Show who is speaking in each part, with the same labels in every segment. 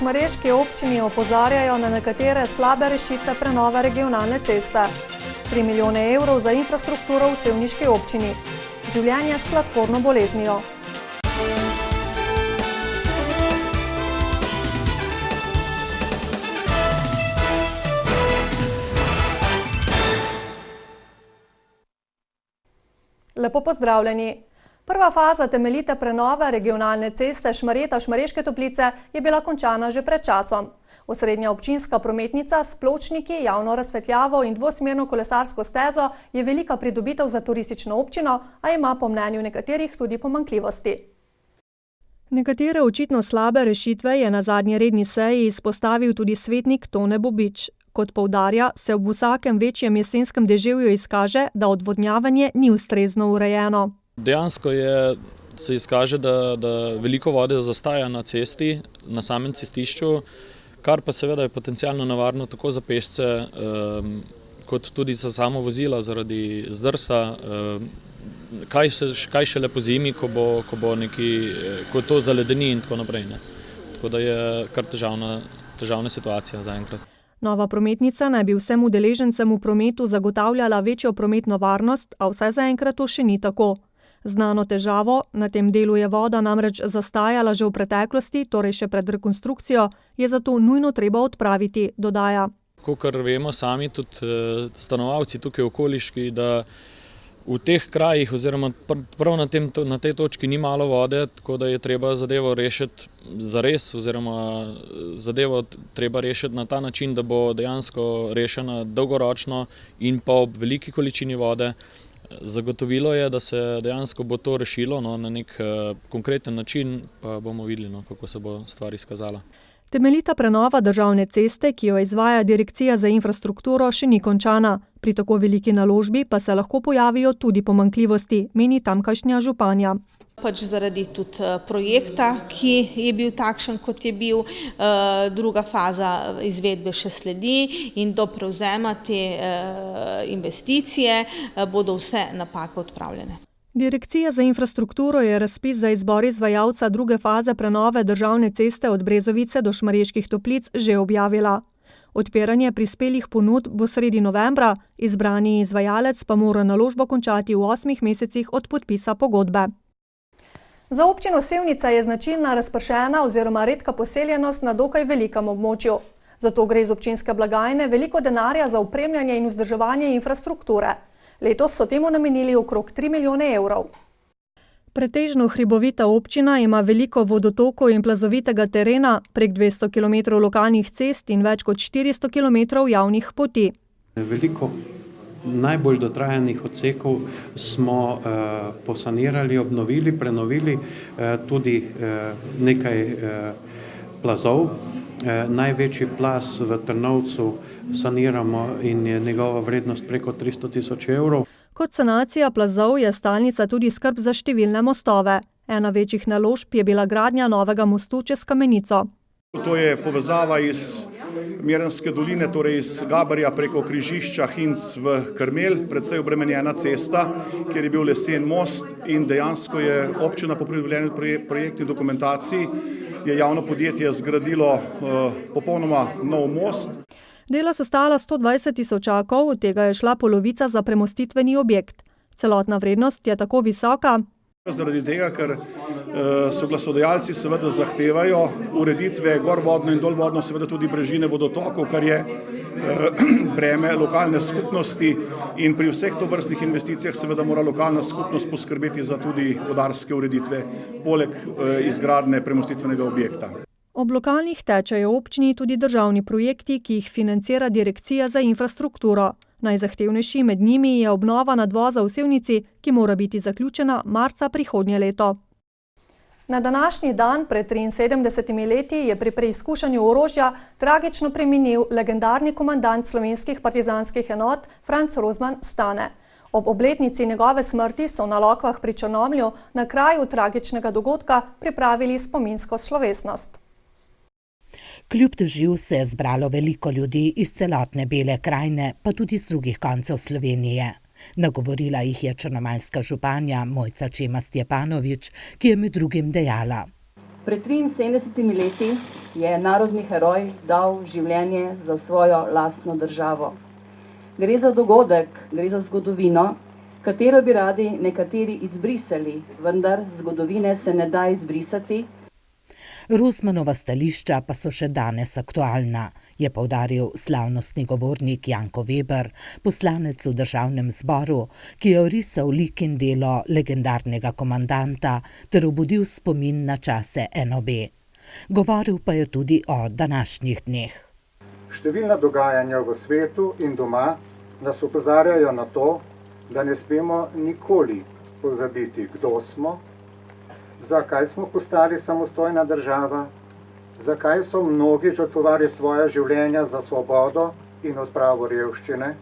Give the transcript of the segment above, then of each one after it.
Speaker 1: šmarješki občini opozarjajo na nekatere slabe rešitve prenove regionalne ceste. 3 milijone evrov za infrastrukturo v sevniški občini. Življenje s sladkorno boleznijo. Lepo pozdravljeni. Prva faza temeljite prenove regionalne ceste Šmarjeta-Šmarješke Toplice je bila končana že pred časom. Osrednja občinska prometnica s pločniki, javno razsvetljavo in dvosmerno kolesarsko stezo je velika pridobitev za turistično občino, a ima po mnenju nekaterih tudi pomanjkljivosti. Nekatere očitno slabe rešitve je na zadnji redni seji izpostavil tudi svetnik Tone Bobič. Kot poudarja, se ob vsakem večjem jesenskem deževju izkaže, da odvodnjavanje ni ustrezno urejeno.
Speaker 2: Dejansko se izkaže, da veliko vode zastaja na cesti, na samem cestišču, kar pa seveda je potencialno nevarno tako za pešce, kot tudi za samo vozila zaradi zdrsa. Kaj šele po zimi, ko to zaledeni in tako naprej. Tako da je kar težavna situacija zaenkrat.
Speaker 1: Nova prometnica naj bi vsem udeležencem v prometu zagotavljala večjo prometno varnost, a vsaj zaenkrat to še ni tako. Znano težavo, na tem delu je voda namreč zastajala že v preteklosti, torej še pred rekonstrukcijo, je zato nujno treba odpraviti, dodaja.
Speaker 2: Kakor vemo sami, tudi stanovalci tukaj okoliški, da v teh krajih oziroma prav na tej točki ni malo vode, tako da je treba zadevo rešiti zares oziroma zadevo treba rešiti na ta način, da bo dejansko rešena dolgoročno in pa ob veliki količini vode. Zagotovilo je, da se dejansko bo to rešilo na nek konkreten način, pa bomo videli, kako se bo stvar izkazala.
Speaker 1: Temeljita prenova državne ceste, ki jo izvaja Direkcija za infrastrukturo, še ni končana. Pri tako veliki naložbi pa se lahko pojavijo tudi pomanjkljivosti, meni tamkajšnja županja.
Speaker 3: Zaradi tudi projekta, ki je bil takšen, kot je bil, druga faza izvedbe še sledi in do prevzema te investicije bodo vse napake odpravljene.
Speaker 1: Direkcija za infrastrukturo je razpis za izbor izvajalca druge faze prenove državne ceste od Brezovice do Šmarjeških Toplic že objavila. Odpiranje prispelih ponudb bo sredi novembra, izbrani izvajalec pa mora naložbo končati v 8 mesecih od podpisa pogodbe. Za občino Sevnica je značilna razpršena oziroma redka poseljenost na dokaj velikem območju. Zato gre iz občinske blagajne veliko denarja za opremljanje in vzdrževanje infrastrukture. Letos so temu namenili okrog 3 milijone evrov. Pretežno hribovita občina ima veliko vodotokov in plazovitega terena, prek 200 km lokalnih cest in več kot 400 km javnih poti.
Speaker 4: Veliko najbolj dotrajanih odsekov smo posanirali, obnovili, prenovili, tudi nekaj plazov. Največji plaz v Trnovcu saniramo in je njegova vrednost preko 300 tisoč evrov.
Speaker 1: Kot sanacija plazov je stalnica tudi skrb za številne mostove. Ena večjih naložb je bila gradnja novega mostu čez Kamenico.
Speaker 5: To je povezava iz Mirnske doline, torej iz Gabarja preko križišča Hinc v Krmelj, predvsej obremenjena cesta, kjer je bil lesen most in dejansko je občina po pridobljeni projektni dokumentaciji je javno podjetje zgradilo popolnoma nov most.
Speaker 1: Dela so stala 120 tisočakov, od tega je šla polovica za premostitveni objekt. Celotna vrednost je tako visoka.
Speaker 5: Zaradi tega, ker soglasodajalci seveda zahtevajo ureditve gorvodno in dolvodno, seveda tudi brežine vodotokov, kar je breme lokalne skupnosti in pri vseh tovrstnih investicijah seveda mora lokalna skupnost poskrbeti za tudi vodarske ureditve, poleg izgradnje premostitvenega objekta.
Speaker 1: Ob lokalnih tečejo v občini tudi državni projekti, ki jih financira Direkcija za infrastrukturo. Najzahtevnejši med njimi je obnova nadvoza v Sevnici, ki mora biti zaključena marca prihodnje leto. Na današnji dan pred 73 leti je pri preizkušanju orožja tragično preminil legendarni komandant slovenskih partizanskih enot Franc Rozman Stane. Ob obletnici njegove smrti so na Lokvah pri Črnomlju na kraju tragičnega dogodka pripravili spominsko slovesnost.
Speaker 6: Kljub dežju se je zbralo veliko ljudi iz celotne Bele krajine, pa tudi z drugih koncev Slovenije. Nagovorila jih je črnomaljska županja Mojca Čema Stjepanovič, ki je med drugim dejala.
Speaker 7: Pred 73 leti je narodni heroj dal življenje za svojo lastno državo. Gre za dogodek, gre za zgodovino, katero bi radi nekateri izbrisali, vendar zgodovine se ne da izbrisati.
Speaker 6: Rosmanova stališča pa so še danes aktualna, je poudaril slavnostni govornik Janko Veber, poslanec v Državnem zboru, ki je orisal lik in delo legendarnega komandanta ter obudil spomin na čase NOB. Govoril pa je tudi o današnjih dneh.
Speaker 8: Številna dogajanja v svetu in doma nas opozarjajo na to, da ne smemo nikoli pozabiti, kdo smo, zakaj smo postali samostojna država, zakaj so mnogi žrtvovali svoja življenja za svobodo in odpravo revščine.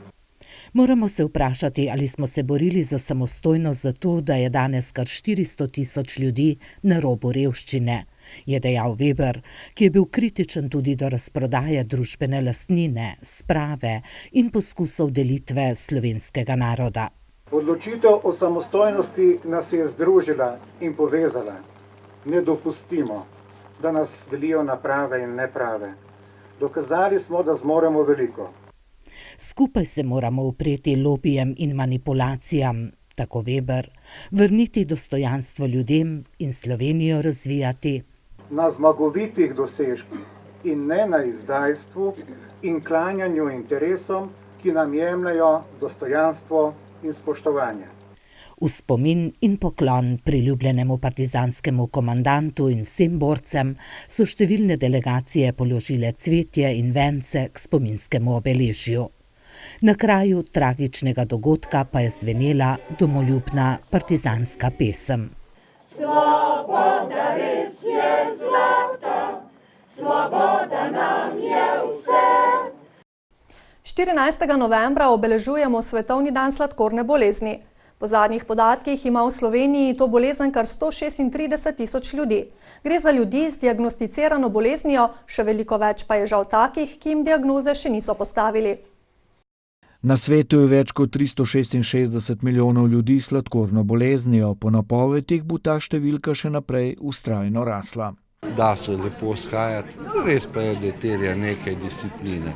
Speaker 6: Moramo se vprašati, ali smo se borili za samostojnost zato, da je danes kar 400 000 ljudi na robu revščine, je dejal Veber, ki je bil kritičen tudi do razprodaje družbene lastnine, sprave in poskusov delitve slovenskega naroda.
Speaker 8: Odločitev o samostojnosti nas je združila in povezala. Ne dopustimo, da nas delijo na prave in neprave. Dokazali smo, da zmoremo veliko.
Speaker 6: Skupaj se moramo upreti lobijem in manipulacijam, tako Veber, vrniti dostojanstvo ljudem in Slovenijo razvijati.
Speaker 8: Na zmagovitih dosežkih in ne na izdajstvu in klanjanju interesom, ki nam jemljajo dostojanstvo in spoštovanje.
Speaker 6: V spomin in poklon priljubljenemu partizanskemu komandantu in vsem borcem so številne delegacije položile cvetje in vence k spominskemu obeležju. Na kraju tragičnega dogodka pa je zvenela domoljubna partizanska pesem.
Speaker 9: Svoboda res je zlata, svoboda nam je vse.
Speaker 1: 14. novembra obeležujemo Svetovni dan sladkorne bolezni. Po zadnjih podatkih ima v Sloveniji to bolezen kar 136 000 ljudi. Gre za ljudi z diagnosticirano boleznijo, še veliko več pa je žal takih, ki jim diagnoze še niso postavili.
Speaker 10: Na svetu je več kot 366 milijonov ljudi s sladkorno boleznijo. Po napovedih bo ta številka še naprej vztrajno rasla.
Speaker 11: Da se lepo shajati, res pa je, da terja nekaj discipline.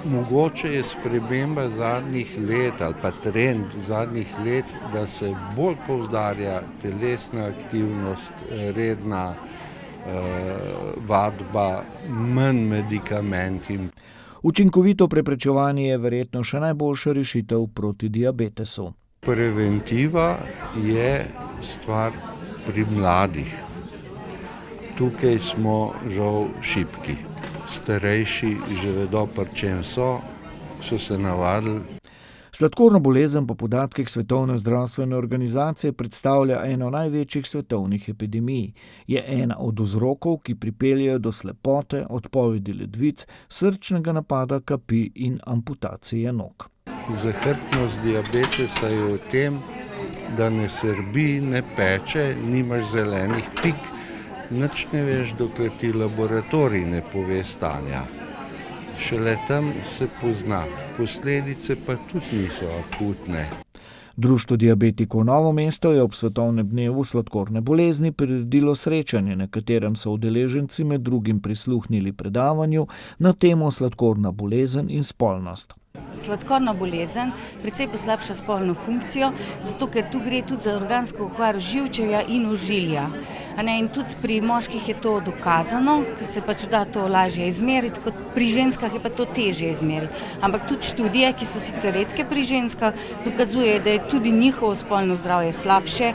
Speaker 11: Mogoče je sprememba zadnjih let ali pa trend zadnjih let, da se bolj poudarja telesna aktivnost, redna vadba, manj medikamenti.
Speaker 10: Učinkovito preprečevanje je verjetno še najboljša rešitev proti diabetesu.
Speaker 11: Preventiva je stvar pri mladih. Tukaj smo žal šibki. Starejši že vedo, pri čem so se navadili.
Speaker 10: Sladkorno bolezen po podatkih Svetovne zdravstvene organizacije predstavlja eno največjih svetovnih epidemij. Je ena od vzrokov, ki pripeljejo do slepote, odpovedi ledvic, srčnega napada kapi in amputacije nog.
Speaker 11: Zahrbtnost diabetesa je v tem, da ne srbi, ne peče, nimaš zelenih pik. Nič ne veš, dokler ti laboratorij ne pove stanja. Šele tam se pozna, posledice pa tudi niso akutne.
Speaker 10: Društvo diabetikov Novo mesto je ob svetovnem dnevu sladkorne bolezni priredilo srečanje, na katerem so udeleženci med drugim prisluhnili predavanju na temo sladkorna bolezen in spolnost.
Speaker 12: Sladkorna bolezen precej poslabša spolno funkcijo, zato ker tu gre tudi za organsko okvaro živčevja in ožilja. In tudi pri moških je to dokazano, ker se pač da to lažje izmeriti, kot pri ženskah je pa to težje izmeriti. Ampak tudi študije, ki so sicer redke pri ženskah, dokazujejo, da je tudi njihovo spolno zdravje slabše.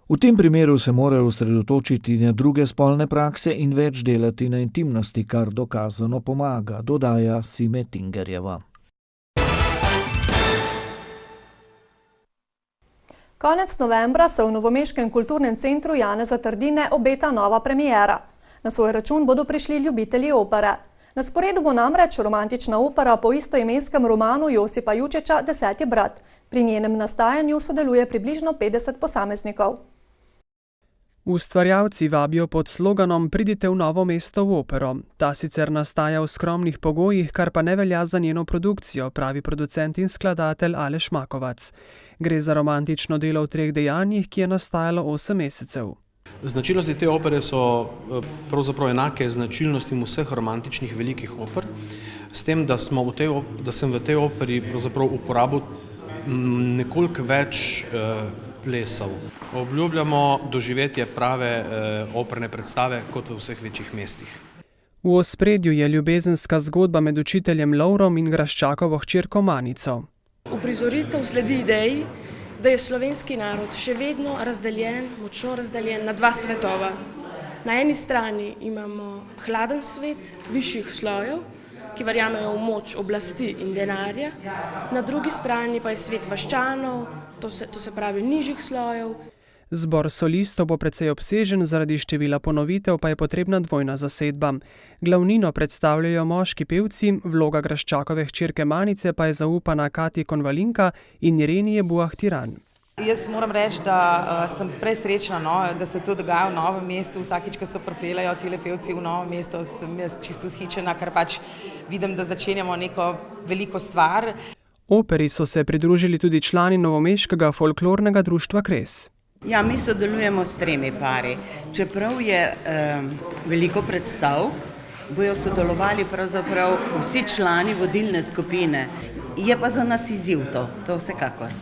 Speaker 10: V tem primeru se morajo osredotočiti na druge spolne prakse in več delati na intimnosti, kar dokazano pomaga, dodaja Sime Tingerjeva.
Speaker 1: Konec novembra se v novomeškem kulturnem centru Janeza Trdine obeta nova premiera. Na svoj račun bodo prišli ljubitelji opere. Na sporedu bo namreč romantična opera po istoimenskem romanu Josipa Jučića Deseti brat. Pri njenem nastajanju sodeluje približno 50 posameznikov.
Speaker 13: Ustvarjalci vabijo pod sloganom Pridite v Novo mesto v opero. Ta sicer nastaja v skromnih pogojih, kar pa ne velja za njeno produkcijo, pravi producent in skladatelj Aleš Makovac. Gre za romantično delo v 3 dejanjih, ki je nastajalo 8 mesecev.
Speaker 14: Značilnosti te opere so pravzaprav enake značilnostim vseh romantičnih velikih oper, s tem, da sem v tej operi pravzaprav uporabil nekoliko več plesov. Obljubljamo doživetje prave operne predstave kot v vseh večjih mestih.
Speaker 13: V ospredju je ljubezenska zgodba med učiteljem Lovrom in Graščakovo hčerko Manico.
Speaker 15: Uprizoritev sledi ideji, da je slovenski narod še vedno razdeljen, močno razdeljen na dva svetova. Na eni strani imamo hladen svet višjih slojev, ki verjamejo v moč oblasti in denarja, na drugi strani pa je svet vaščanov, to se pravi nižjih slojev.
Speaker 13: Zbor solistov bo precej obsežen, zaradi števila ponovitev pa je potrebna dvojna zasedba. Glavnino predstavljajo moški pevci, vloga Graščakove hčerke Manice pa je zaupana Katji Konvalinka in Irenije Buah-Tiran.
Speaker 16: Jaz moram reči, da sem presrečna, da se to dogaja v Novem mestu. Vsakič, ko se pripeljejo tile pevci v Novo mesto, sem jaz čisto vzhičena, ker pač vidim, da začenjamo neko veliko stvar.
Speaker 13: Operi so se pridružili tudi člani novomeškega folklornega društva Kres.
Speaker 17: Ja, mi sodelujemo s 3 pari. Čeprav je veliko predstav, bojo sodelovali pravzaprav vsi člani vodilne skupine. Je pa za nas izziv to vsekakor.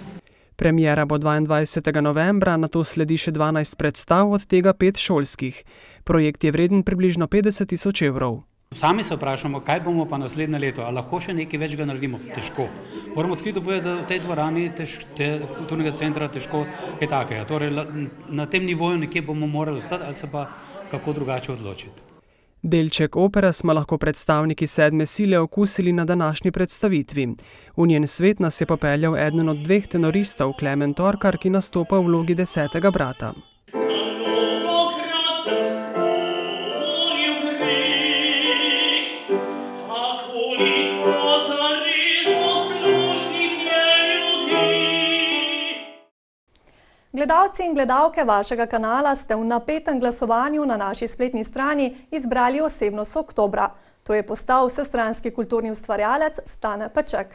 Speaker 13: Premiera bo 22. novembra, nato sledi še 12 predstav, od tega 5 šolskih. Projekt je vreden približno 50 000 evrov.
Speaker 18: Sami se vprašamo, kaj bomo pa naslednje leto, ali lahko še nekaj več ga naredimo? Težko. Moramo odkrito povedati, da v tej dvorani kulturnega centra težko kaj takega. Torej, na tem nivoju nekje bomo morali ostati, ali se pa kako drugače odločiti.
Speaker 13: Delček opere smo lahko predstavniki 7. sile okusili na današnji predstavitvi. V njen svet nas je popeljal eden od 2 tenoristov, Klemen Torkar, ki nastopa v vlogi 10. brata.
Speaker 1: Gledalci in gledalke vašega kanala ste v napetem glasovanju na naši spletni strani izbrali osebnost oktobra. To je postal vsestranski kulturni ustvarjalec Stane Peček.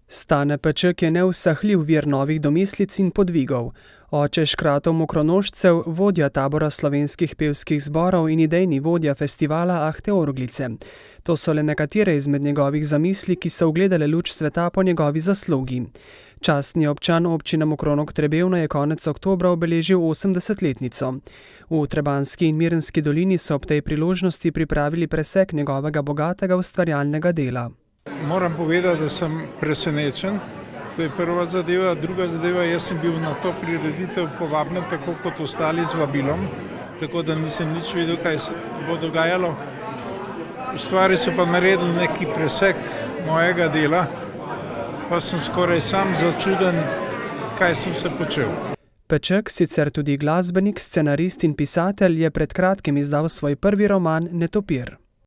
Speaker 13: Stane Peček je neusahljiv vir novih domislic in podvigov. Oče Škratov Mokronožcev, vodja tabora slovenskih pevskih zborov in idejni vodja festivala Ahte Orglice. To so le nekatere izmed njegovih zamisli, ki so ugledale luč sveta po njegovi zaslugi. Častni občan občine Mokronog Trebevno je konec oktobra obeležil 80-letnico. V Trebanjski in Mirenski dolini so ob tej priložnosti pripravili presek njegovega bogatega ustvarjalnega dela.
Speaker 19: Moram povedati, da sem presenečen. To je prva zadeva. Druga zadeva, jaz sem bil na to prireditev povabljen tako kot ostali z vabilom, tako da nisem nič vedel, kaj se bo dogajalo. V stvari so pa naredili neki presek mojega dela, pa sem skoraj sam začuden, kaj sem se počel.
Speaker 13: Peček, sicer tudi glasbenik, scenarist in pisatelj, je pred kratkim izdal svoj prvi roman Netopir.